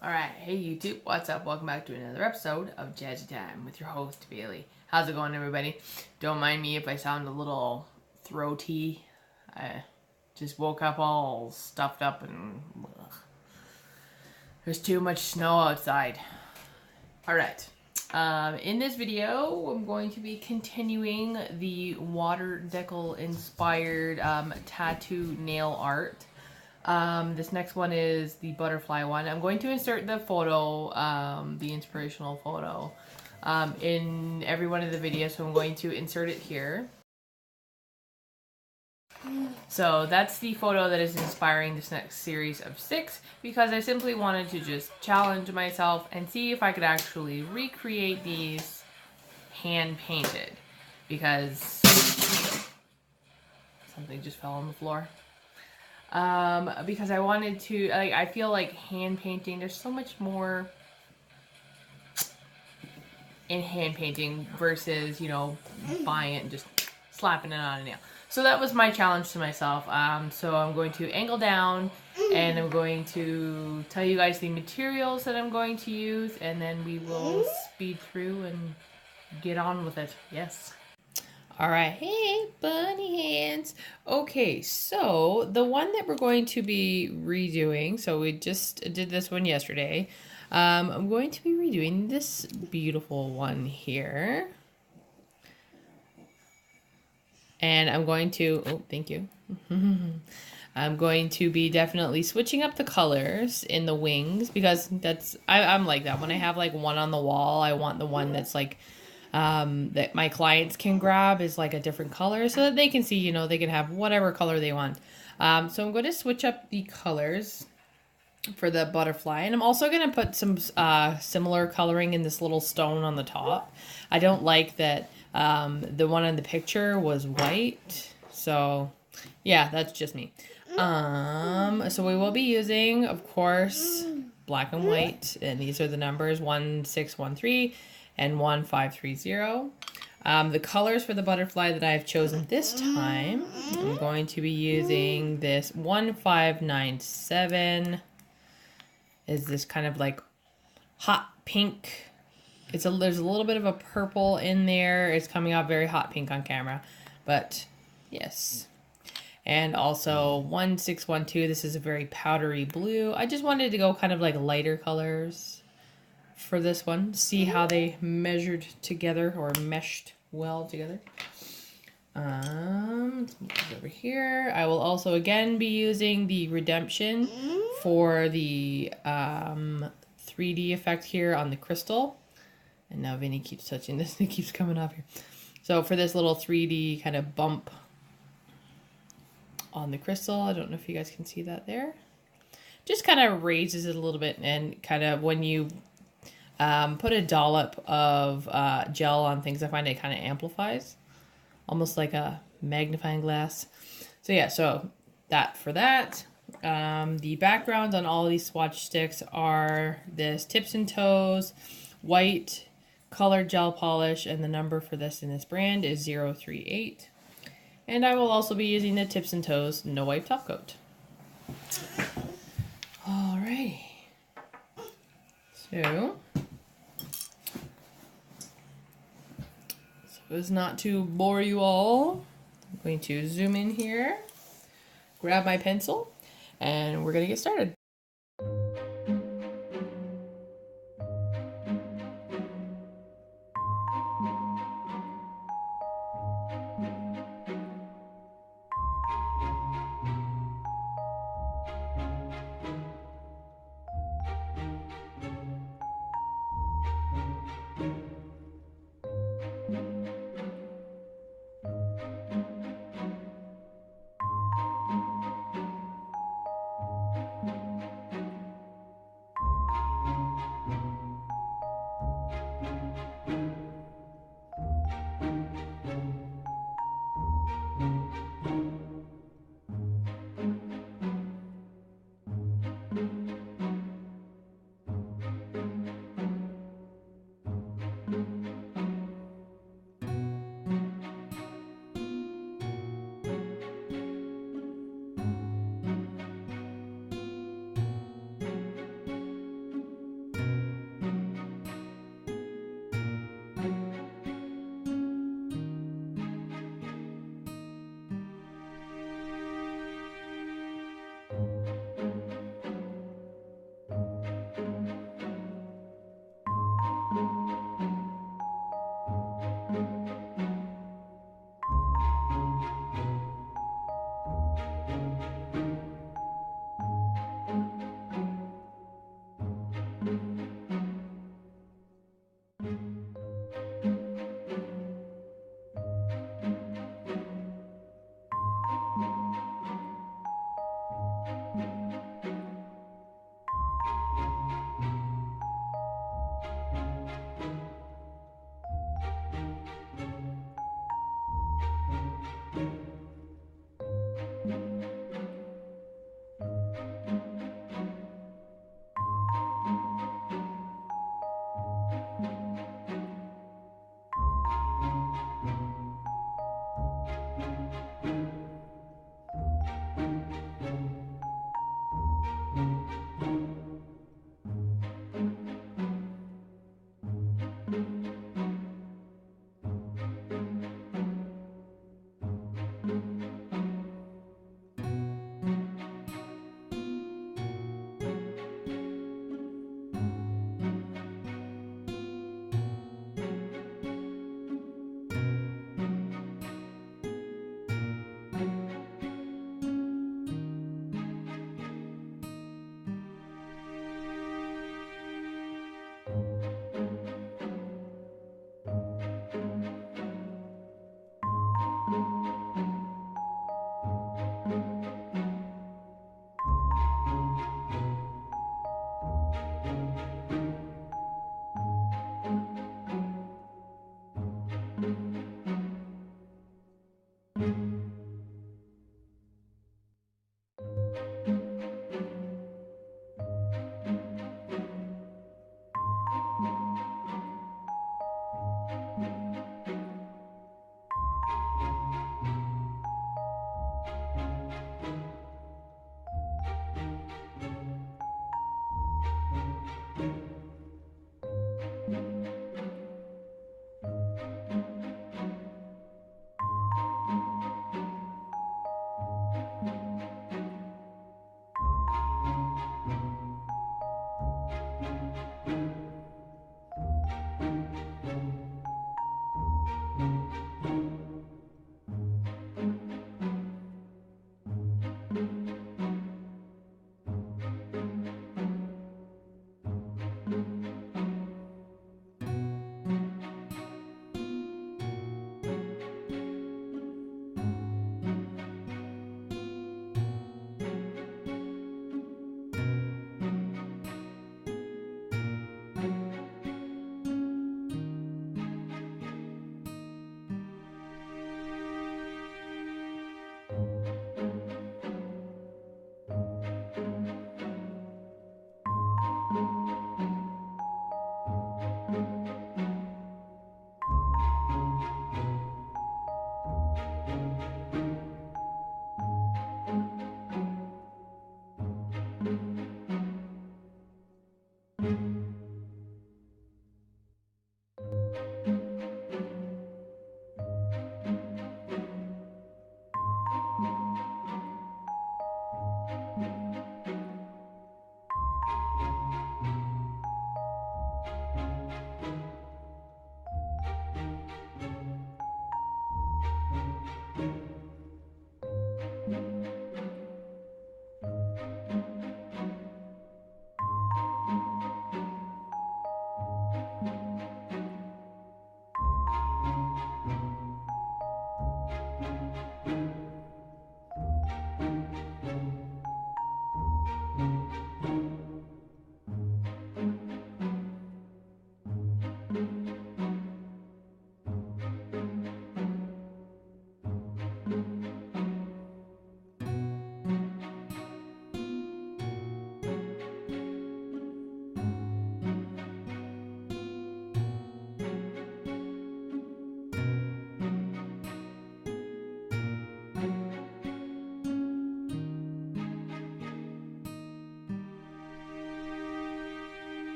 Alright, hey YouTube, what's up? Welcome back to another episode of Jazzy Time with your host, Bailey. How's it going, everybody? Don't mind me if I sound a little throaty. I just woke up all stuffed up and ugh. There's too much snow outside. Alright, in this video, I'm going to be continuing the water decal inspired tattoo nail art. This next one is the butterfly one. I'm going to insert the photo, the inspirational photo, in every one of the videos, so I'm going to insert it here. So that's the photo that is inspiring this next series of 6, because I simply wanted to just challenge myself and see if I could actually recreate these hand painted, because something just fell on the floor. Because I wanted to, like, I feel like hand painting, there's so much more in hand painting versus, you know, buying it and just slapping it on a nail. So that was my challenge to myself. So I'm going to angle down and I'm going to tell you guys the materials that I'm going to use, and then we will speed through and get on with it. Yes. Alright, hey bunny hands. Okay, so the one that we're going to be redoing, so we just did this one yesterday. I'm going to be redoing this beautiful one here. And I'm going to, oh, thank you. I'm going to be definitely switching up the colors in the wings, because that's, I'm like that. When I have like one on the wall, I want the one that's like, that my clients can grab is like a different color, so that they can see, you know, they can have whatever color they want. So I'm going to switch up the colors for the butterfly, and I'm also going to put some similar coloring in this little stone on the top. I don't like that the one in the picture was white, so yeah, that's just me. So we will be using, of course, black and white, and these are the numbers 1613 and 1530. The colors for the butterfly that I've chosen this time, I'm going to be using this 1597. Is this kind of like hot pink. There's a little bit of a purple in there. It's coming out very hot pink on camera, but yes. And also 1612, this is a very powdery blue. I just wanted to go kind of like lighter colors for this one. See how they measured together or meshed well together. Let's move this over here. I will also again be using the Remdepzion for the 3D effect here on the crystal. And now Vinny keeps touching this and it keeps coming up here. So for this little 3D kind of bump on the crystal, I don't know if you guys can see that there. Just kind of raises it a little bit, and kind of when you put a dollop of gel on things, I find it kind of amplifies. Almost like a magnifying glass. So yeah, so that for that. The backgrounds on all of these swatch sticks are this tips and toes, white colored gel polish, and the number for this in this brand is 038. And I will also be using the tips and toes no wipe top coat. Alrighty. So as not to bore you all, I'm going to zoom in here, grab my pencil, and we're going to get started.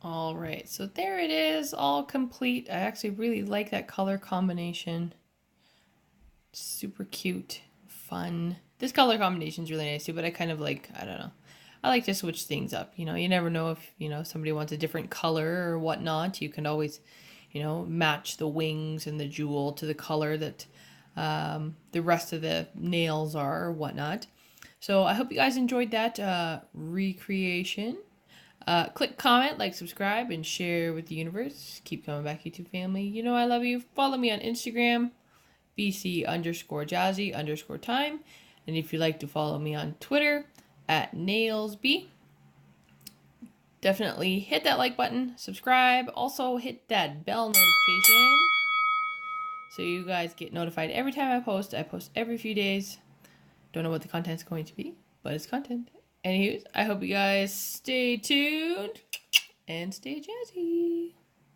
All right, so there it is, all complete. I actually really like that color combination. Super cute, fun. This color combination is really nice too, but I kind of like, I don't know. I like to switch things up. You know, you never know if, you know, somebody wants a different color or whatnot. You can always, you know, match the wings and the jewel to the color that the rest of the nails are or whatnot. So I hope you guys enjoyed that recreation. Click, comment, like, subscribe, and share with the universe. Keep coming back, YouTube family. You know I love you. Follow me on Instagram, BC_Jazzy_time. And if you'd like to follow me on Twitter, @NailsB. Definitely hit that like button, subscribe. Also hit that bell notification so you guys get notified every time I post. I post every few days. Don't know what the content's going to be, but it's content. Anyways, I hope you guys stay tuned and stay jazzy.